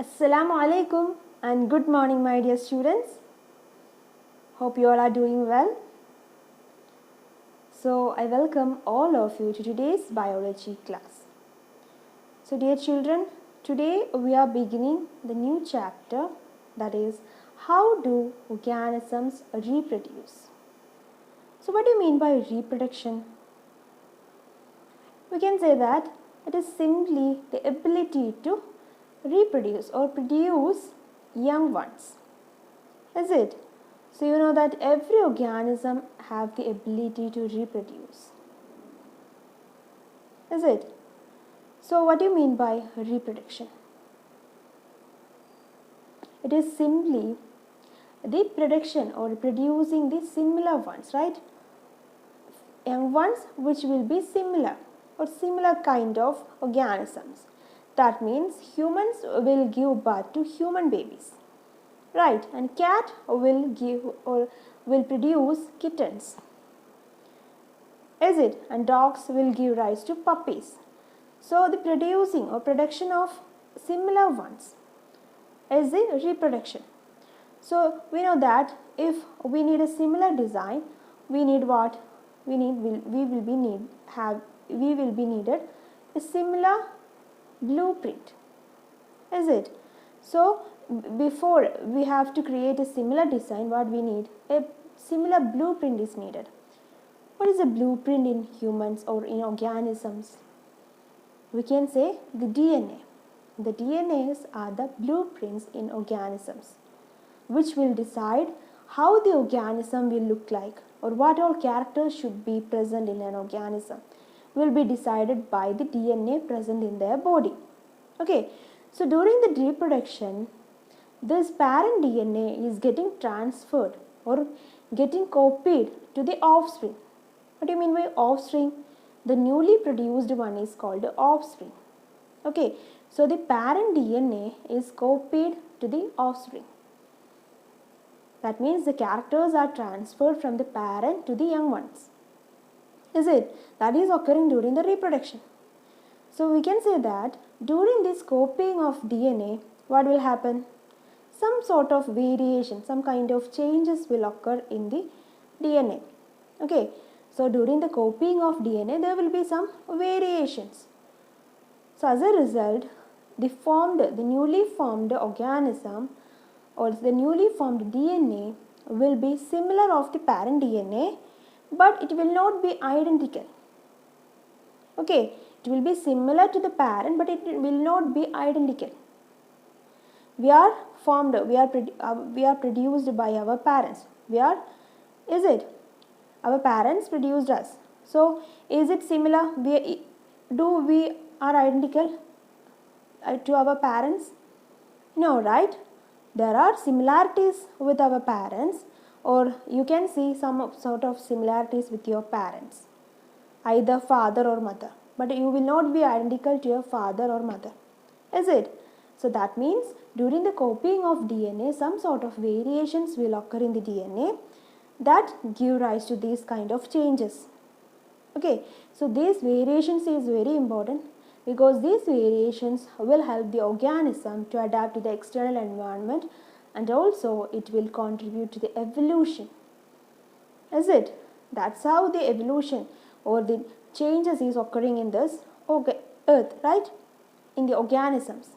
Assalamu alaikum and good morning, my dear students. Hope you all are doing well. So, I welcome all of you to today's biology class. So, dear children, today we are beginning the new chapter, that is, how do organisms reproduce? So, what do you mean by reproduction? We can say that it is simply the ability to reproduce or produce young ones. Is it? So you know that every organism have the ability to reproduce. Is it? So what do you mean by reproduction? It is simply the production or producing the similar ones, right? Young ones which will be similar or similar kind of organisms. That means humans will give birth to human babies, right? And cat will give or will produce kittens, is it? And dogs will give rise to puppies. So the producing or production of similar ones is the reproduction. So we know that if we need a similar design, we need what? We will be needed a similar blueprint, is it? So before we have to create a similar design, what we need? A similar blueprint is needed. What is a blueprint in humans or in organisms? We can say the DNA. The DNAs are the blueprints in organisms, which will decide how the organism will look like or what all characters should be present in an organism will be decided by the DNA present in their body. Okay, so during the reproduction, this parent DNA is getting transferred or getting copied to the offspring. What do you mean by offspring? The newly produced one is called the offspring. Okay, so the parent DNA is copied to the offspring. That means the characters are transferred from the parent to the young ones. Is it? That is occurring during the reproduction. So we can say that during this copying of DNA, what will happen? Some sort of variation, some kind of changes will occur in the DNA. Okay, so during the copying of DNA, there will be some variations. So as a result, the newly formed organism or the newly formed DNA will be similar of the parent DNA, but it will not be identical. Okay, it will be similar to the parent, but it will not be identical. We are produced by our parents. Is it? Our parents produced us. So, is it similar? We are identical to our parents? No, right? There are similarities with our parents, or you can see some sort of similarities with your parents, either father or mother, but you will not be identical to your father or mother, is it? So that means during the copying of DNA, some sort of variations will occur in the DNA that give rise to these kind of changes. Okay, so these variations is very important because these variations will help the organism to adapt to the external environment, and also it will contribute to the evolution. Is it? That's how the evolution or the changes is occurring in this earth, right? In the organisms.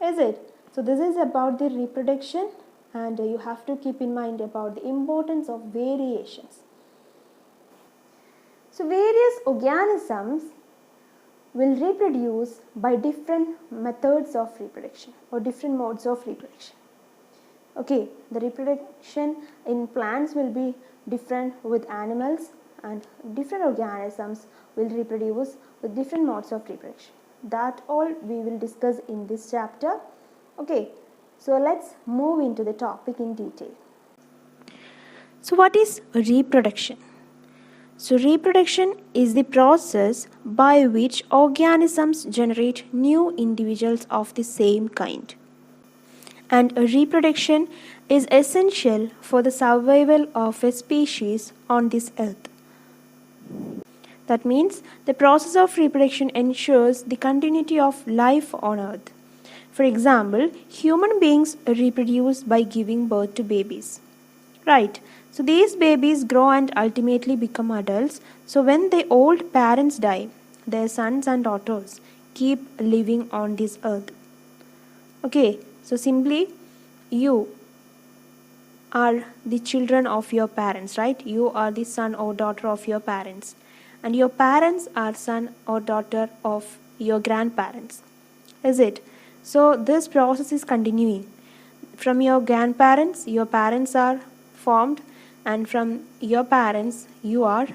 Is it? So this is about the reproduction, and you have to keep in mind about the importance of variations. So various organisms will reproduce by different methods of reproduction or different modes of reproduction. Okay, the reproduction in plants will be different with animals, and different organisms will reproduce with different modes of reproduction. That all we will discuss in this chapter. Okay, so let's move into the topic in detail. So what is reproduction? So reproduction is the process by which organisms generate new individuals of the same kind. And reproduction is essential for the survival of a species on this earth. That means the process of reproduction ensures the continuity of life on earth. For example, human beings reproduce by giving birth to babies. Right. So these babies grow and ultimately become adults. So when the old parents die, their sons and daughters keep living on this earth. Okay. So simply, you are the children of your parents, right? You are the son or daughter of your parents. And your parents are son or daughter of your grandparents. Is it? So this process is continuing. From your grandparents, your parents are formed, and from your parents, you are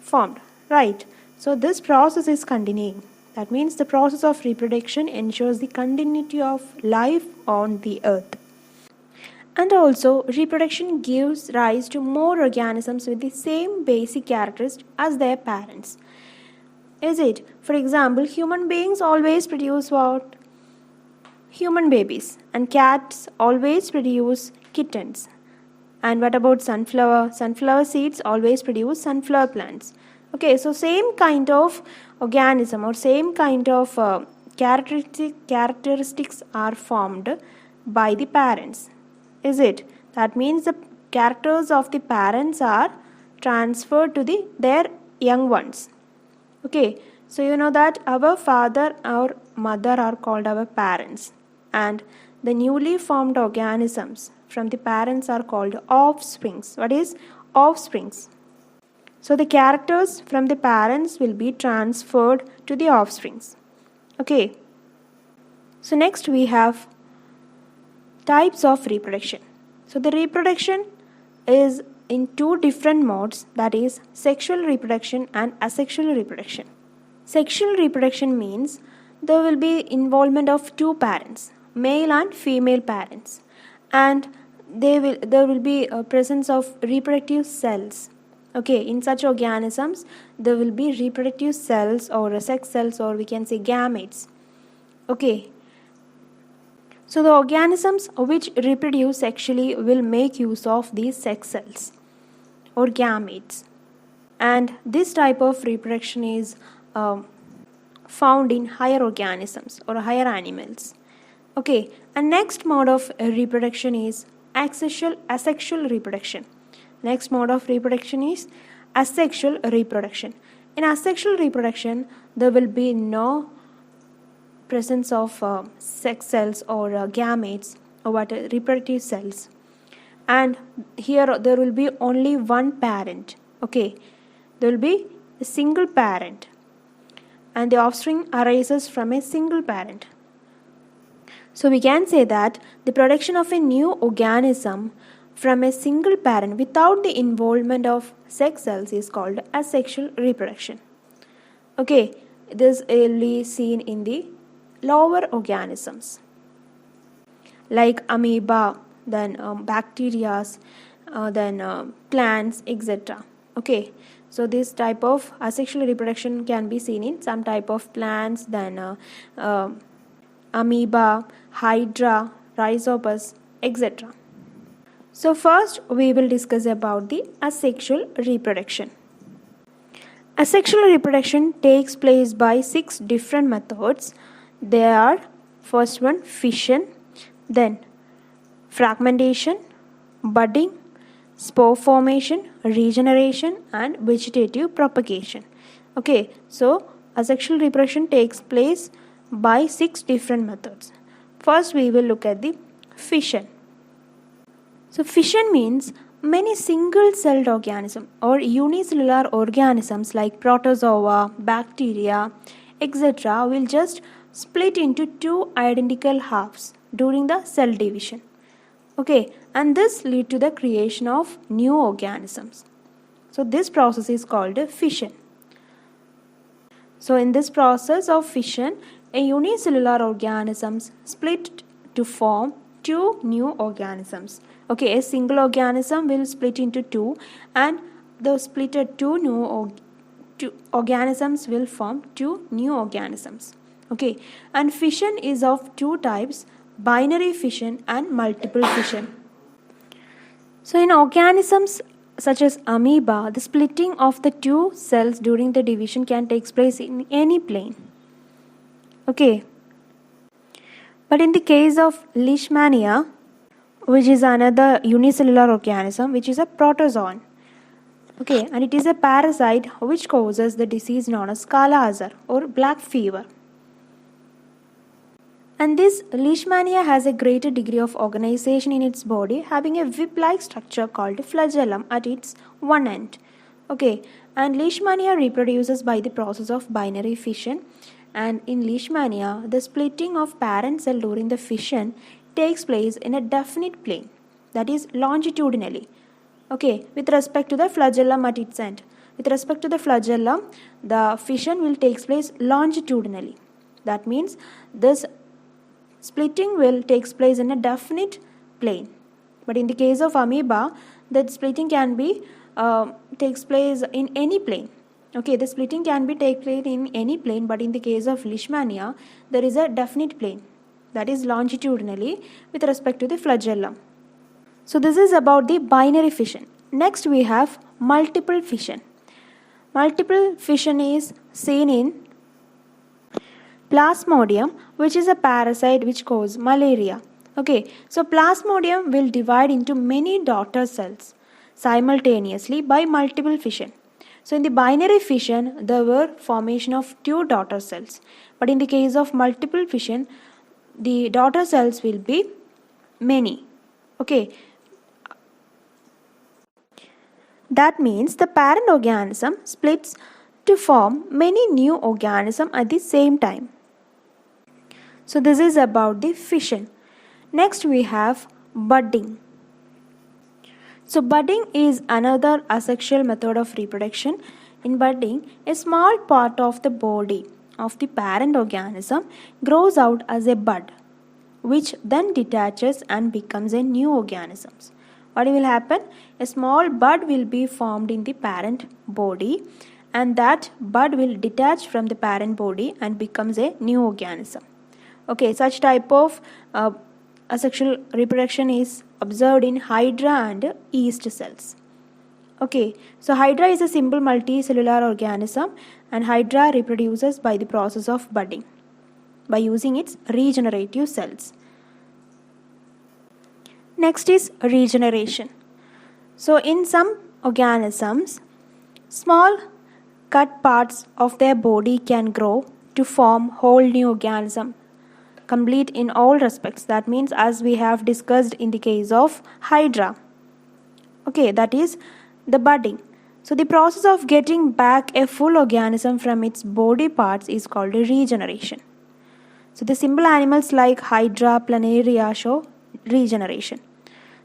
formed, right? So this process is continuing. That means the process of reproduction ensures the continuity of life on the earth. And also, reproduction gives rise to more organisms with the same basic characteristics as their parents. Is it? For example, human beings always produce what? Human babies. And cats always produce kittens. And what about sunflower? Sunflower seeds always produce sunflower plants. Okay, so same kind of organism or same kind of characteristics are formed by the parents. Is it? That means the characters of the parents are transferred to their young ones. Okay, so you know that our father or mother are called our parents, and the newly formed organisms from the parents are called offsprings. What is offsprings? So the characters from the parents will be transferred to the offsprings. Okay. So next we have types of reproduction. So the reproduction is in two different modes, that is sexual reproduction and asexual reproduction. Sexual reproduction means there will be involvement of two parents, male and female parents, and there will be a presence of reproductive cells. Okay, in such organisms there will be reproductive cells or sex cells, or we can say gametes. Okay, so the organisms which reproduce sexually will make use of these sex cells or gametes, and this type of reproduction is found in higher organisms or higher animals. Okay, and next mode of reproduction is asexual reproduction. Next mode of reproduction is asexual reproduction. In asexual reproduction, there will be no presence of sex cells or gametes or reproductive cells, and here there will be only one parent. Okay, there will be a single parent, and the offspring arises from a single parent. So we can say that the production of a new organism from a single parent without the involvement of sex cells is called asexual reproduction. Okay, this will be seen in the lower organisms like amoeba, then bacteria, then plants, etc. Okay, so this type of asexual reproduction can be seen in some type of plants, then amoeba, hydra, rhizopus, etc. So first we will discuss about the asexual reproduction. Asexual reproduction takes place by 6 different methods. There are first one fission, then fragmentation, budding, spore formation, regeneration, and vegetative propagation. Okay, so asexual reproduction takes place by 6 different methods. First we will look at the fission. So fission means many single-celled organisms or unicellular organisms like protozoa, bacteria, etc. will just split into 2 identical halves during the cell division. Okay, and this lead to the creation of new organisms. So this process is called fission. So in this process of fission, a unicellular organisms split to form 2 new organisms. Okay, a single organism will split into 2, and the splitted 2 new organisms will form 2 new organisms. Okay, and fission is of 2 types, binary fission and multiple fission. So in organisms such as amoeba, the splitting of the 2 cells during the division can take place in any plane. Okay, But in the case of Leishmania, which is another unicellular organism, which is a protozoan, okay, and it is a parasite which causes the disease known as Kala Azar or black fever. And this Leishmania has a greater degree of organization in its body, having a whip-like structure called flagellum at its one end. Okay, and Leishmania reproduces by the process of binary fission. And in Leishmania, the splitting of parent cell during the fission takes place in a definite plane, that is longitudinally. Okay, with respect to the flagellum at its end. With respect to the flagellum, the fission will take place longitudinally. That means this splitting will take place in a definite plane. But in the case of amoeba, that splitting can be takes place in any plane. Okay, the splitting can be take place in any plane, but in the case of Leishmania, there is a definite plane, that is longitudinally with respect to the flagellum. So this is about the binary fission. Next we have multiple fission. Multiple fission is seen in Plasmodium, which is a parasite which causes malaria. Okay, so Plasmodium will divide into many daughter cells simultaneously by multiple fission. So in the binary fission, there were formation of 2 daughter cells. But in the case of multiple fission, the daughter cells will be many. Okay. That means the parent organism splits to form many new organisms at the same time. So this is about the fission. Next we have budding. So budding is another asexual method of reproduction. In budding, a small part of the body of the parent organism grows out as a bud, which then detaches and becomes a new organism. What will happen? A small bud will be formed in the parent body, and that bud will detach from the parent body and becomes a new organism. Okay, such type of asexual reproduction is observed in Hydra and yeast cells. Okay, so Hydra is a simple multicellular organism, and Hydra reproduces by the process of budding by using its regenerative cells. Next is regeneration. So in some organisms, small cut parts of their body can grow to form whole new organism, complete in all respects. That means, as we have discussed in the case of Hydra. Okay, that is the budding. So the process of getting back a full organism from its body parts is called regeneration. So the simple animals like Hydra, Planaria show regeneration.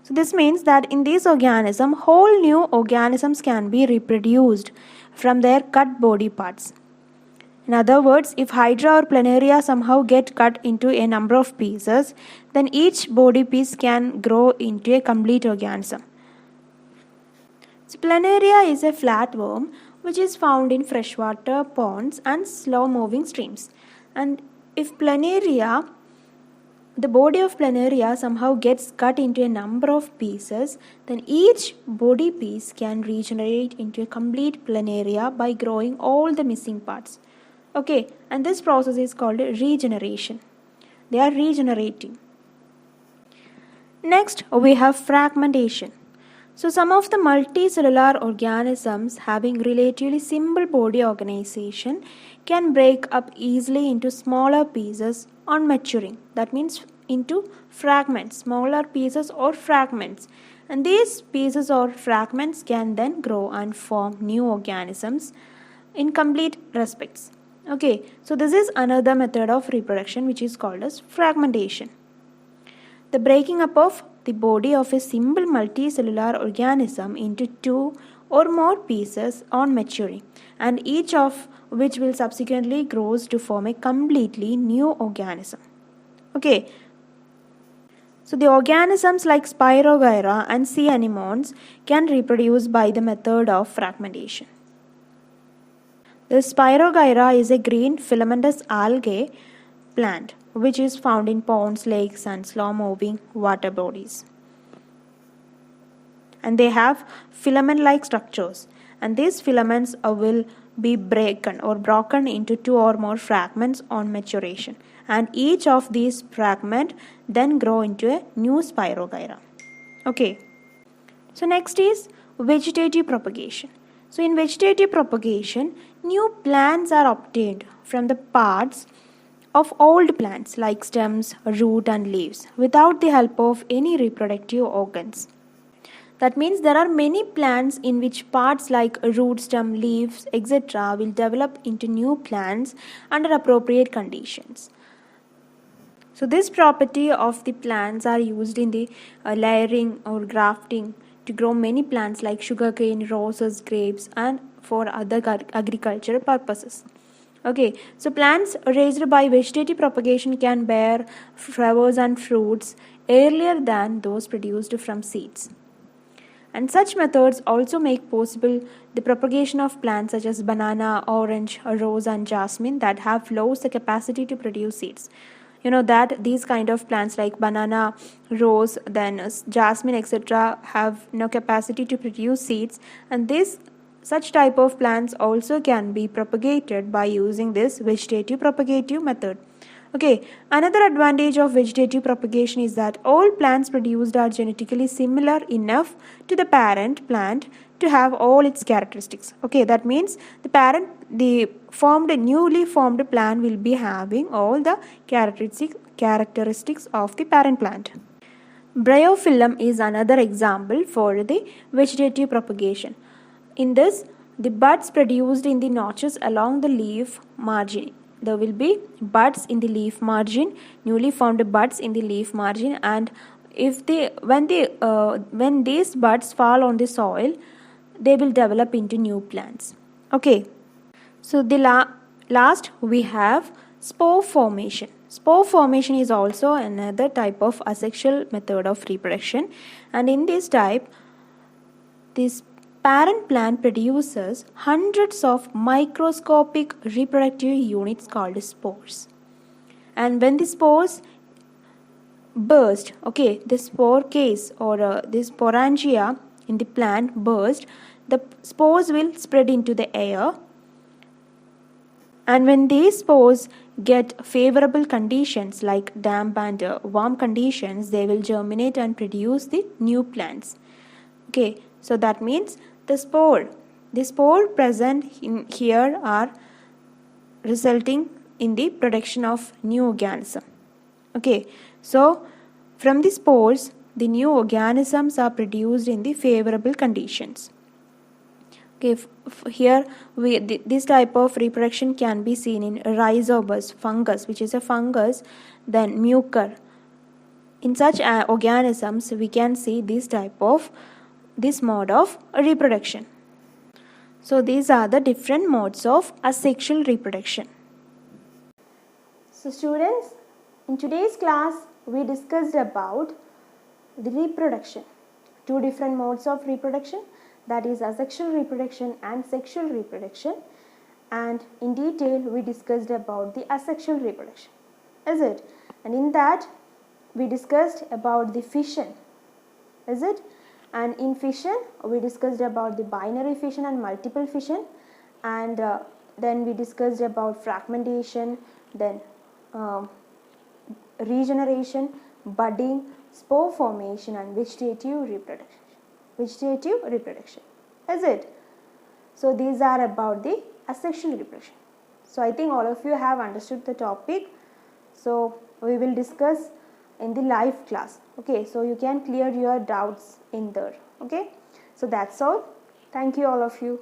So this means that in these organisms, whole new organisms can be reproduced from their cut body parts. In other words, if Hydra or Planaria somehow get cut into a number of pieces, then each body piece can grow into a complete organism. So Planaria is a flatworm which is found in freshwater ponds and slow-moving streams. And if Planaria, the body of Planaria somehow gets cut into a number of pieces, then each body piece can regenerate into a complete Planaria by growing all the missing parts. Okay, and this process is called regeneration. They are regenerating. Next, we have fragmentation. So some of the multicellular organisms having relatively simple body organization can break up easily into smaller pieces on maturing. That means into fragments, smaller pieces or fragments. And these pieces or fragments can then grow and form new organisms in complete respects. Okay, so this is another method of reproduction which is called as fragmentation. The breaking up of the body of a simple multicellular organism into 2 or more pieces on maturing, and each of which will subsequently grows to form a completely new organism. Okay, so the organisms like Spirogyra and sea anemones can reproduce by the method of fragmentation. The Spirogyra is a green filamentous algae plant which is found in ponds, lakes and slow-moving water bodies. And they have filament-like structures, and these filaments will be broken into 2 or more fragments on maturation, and each of these fragments then grow into a new spirogyra. Okay. So next is vegetative propagation. So in vegetative propagation, new plants are obtained from the parts of old plants like stems, root and leaves without the help of any reproductive organs. That means there are many plants in which parts like root, stem, leaves, etc. will develop into new plants under appropriate conditions. So this property of the plants are used in the layering or grafting to grow many plants like sugarcane, roses, grapes and for other agricultural purposes. Okay, so plants raised by vegetative propagation can bear flowers and fruits earlier than those produced from seeds. And such methods also make possible the propagation of plants such as banana, orange, rose and jasmine that have lost the capacity to produce seeds. You know that these kind of plants like banana, rose, then jasmine, etc. have no capacity to produce seeds, and such type of plants also can be propagated by using this vegetative propagative method. Okay, another advantage of vegetative propagation is that all plants produced are genetically similar enough to the parent plant to have all its characteristics. Okay, that means the newly formed plant will be having all the characteristics of the parent plant. Bryophyllum is another example for the vegetative propagation. In this, the buds produced in the notches along the leaf margin. There will be buds in the leaf margin, newly formed buds in the leaf margin, and when these buds fall on the soil, they will develop into new plants. Okay. So the last we have spore formation. Spore formation is also another type of asexual method of reproduction, and in this type, this parent plant produces hundreds of microscopic reproductive units called spores. And when the spores burst, okay, the spore case or this sporangia in the plant burst, the spores will spread into the air. And when these spores get favorable conditions like damp and warm conditions, they will germinate and produce the new plants. Okay, so that means the spore present in here are resulting in the production of new organism. Okay, so from the spores, the new organisms are produced in the favorable conditions. Okay, here this type of reproduction can be seen in rhizobus fungus, which is a fungus, then mucor. In such organisms, we can see this mode of reproduction. So these are the different modes of asexual reproduction. So students, in today's class, we discussed about the reproduction, two different modes of reproduction, that is asexual reproduction and sexual reproduction, and in detail we discussed about the asexual reproduction, is it? And in that we discussed about the fission, is it? And in fission we discussed about the binary fission and multiple fission, and then we discussed about fragmentation, then regeneration, budding, spore formation and vegetative reproduction. Is it? So these are about the asexual reproduction. So I think all of you have understood the topic. So we will discuss in the live class. Okay, so you can clear your doubts in there. Okay, so that's all. Thank you all of you.